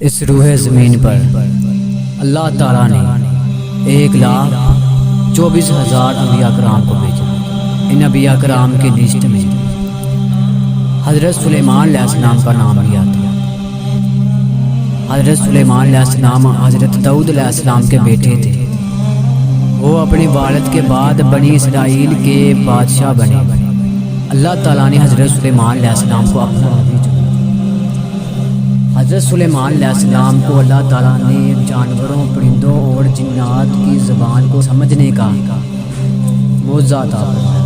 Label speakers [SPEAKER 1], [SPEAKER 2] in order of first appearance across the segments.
[SPEAKER 1] اس روح زمین پر اللہ تعالیٰ نے 1,24,000 انبیاء کرام کو بھیجا۔ ان انبیاء کرام کی لسٹ میں حضرت سلیمان علیہ السلام کا نام لیا تھا۔ حضرت سلیمان علیہ السلام حضرت داؤد علیہ السلام کے بیٹے تھے۔ وہ اپنے والد کے بعد بنی اسرائیل کے بادشاہ بنے۔ اللہ تعالیٰ نے حضرت سلیمان علیہ السلام کو اپنا نبی چنا۔ حضرت سلیمان علیہ السلام کو اللہ تعالیٰ نے جانوروں، پرندوں اور جنات کی زبان کو سمجھنے کا معجزہ عطا فرمایا۔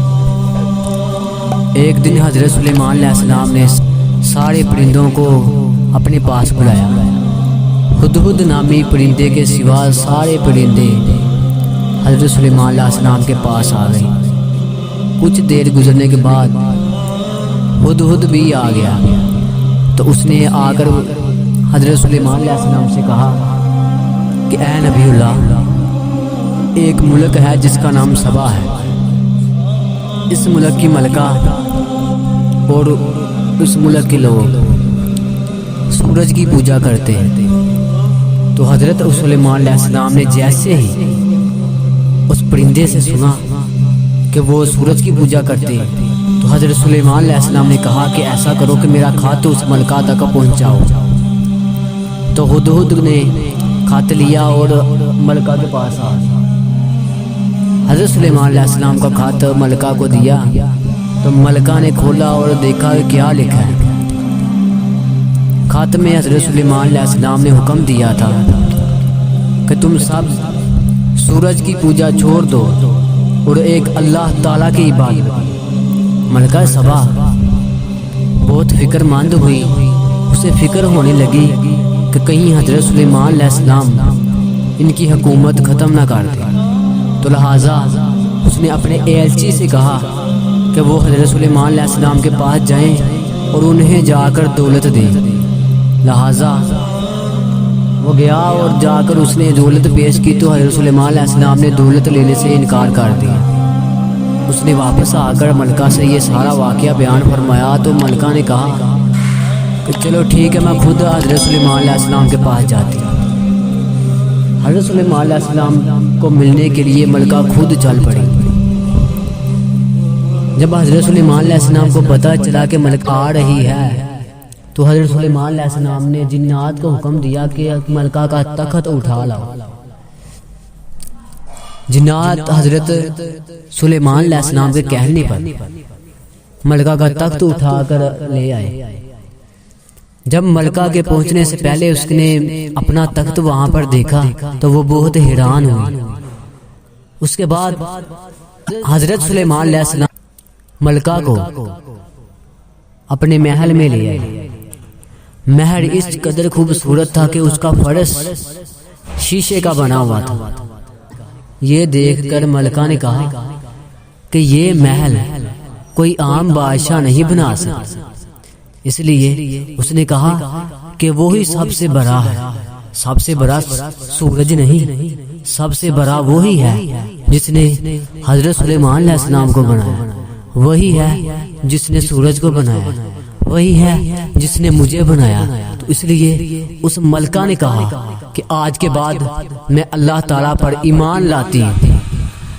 [SPEAKER 1] ایک دن حضرت سلیمان علیہ السلام نے سارے پرندوں کو اپنے پاس بلایا۔ ہدہد نامی پرندے کے سوا سارے پرندے حضرت سلیمان علیہ السلام کے پاس آ گئے۔ کچھ دیر گزرنے کے بعد ہدہد بھی آ گیا، تو اس نے آ کر حضرت سلیمان علیہ السلام سے کہا کہ اے نبی اللہ، ایک ملک ہے جس کا نام سبا ہے۔ اس ملک کی ملکہ اور اس ملک کے لوگ سورج کی پوجا کرتے ہیں۔ تو حضرت سلیمان علیہ السلام نے جیسے ہی اس پرندے سے سنا کہ وہ سورج کی پوجا کرتے ہیں، تو حضرت سلیمان علیہ السلام نے کہا کہ ایسا کرو کہ میرا خط اس ملکہ تک پہنچاؤ۔ تو ہدہد نے خط لیا اور ملکہ کے پاس آ گیا۔ حضرت سلیمان علیہ السلام کا خط ملکہ کو دیا، تو ملکہ نے کھولا اور دیکھا کہ کیا لکھا ہے۔ خط میں حضرت سلیمان علیہ السلام نے حکم دیا تھا کہ تم سب سورج کی پوجا چھوڑ دو اور ایک اللہ تعالیٰ کی عبادت۔ ملکہ سبا بہت فکر مند ہوئی۔ اسے فکر ہونے لگی کہ کہیں حضرت سلیمان علیہ السلام ان کی حکومت ختم نہ کر دے، تو لہٰذا اس نے اپنے ایلچی سے کہا کہ وہ حضرت سلیمان علیہ السلام کے پاس جائیں اور انہیں جا کر دولت دیں۔ لہٰذا وہ گیا اور جا کر اس نے دولت پیش کی، تو حضرت سلیمان علیہ السلام نے دولت لینے سے انکار کر دیا۔ اس نے واپس آ کر ملکہ سے یہ سارا واقعہ بیان فرمایا، تو ملکہ نے کہا کہ چلو ٹھیک ہے، میں خود حضرت سلیمان علیہ السلام کے پاس جاتی ہوں۔ حضرت سلیمان علیہ السلام کو ملنے کے لیے ملکہ خود چل پڑی۔ جب حضرت سلیمان علیہ السلام کو پتہ چلا کہ ملکہ آ رہی ہے، تو حضرت سلیمان علیہ السلام نے جنات کو حکم دیا کہ ملکہ کا تخت اٹھا لاؤ۔ جنات حضرت سلیمان علیہ السلام کے کہنے پر ملکہ کا تخت اٹھا کر لے آئے۔ جب ملکہ کے پہنچنے سے پہلے اس نے اپنا تخت وہاں پر دیکھا تو وہ بہت حیران ہوئی۔ اس کے بعد حضرت سلیمان علیہ السلام ملکہ کو اپنے محل میں لے آئے۔ محل اس قدر خوبصورت تھا کہ اس کا فرش شیشے کا بنا ہوا تھا۔ یہ دیکھ کر ملکہ نے کہا کہ یہ محل کوئی عام بادشاہ نہیں بنا سکتا، اس لیے اس نے کہا کہ وہی سب سے بڑا ہے۔ سب سے بڑا سورج نہیں، سب سے بڑا وہی ہے جس نے حضرت سلیمان علیہ السلام کو بنایا، وہی ہے جس نے سورج کو بنایا، وہی ہے جس نے مجھے بنایا۔ تو اس لیے اس ملکہ نے کہا کہ آج کے بعد میں اللہ تعالیٰ پر ایمان لاتی ہوں۔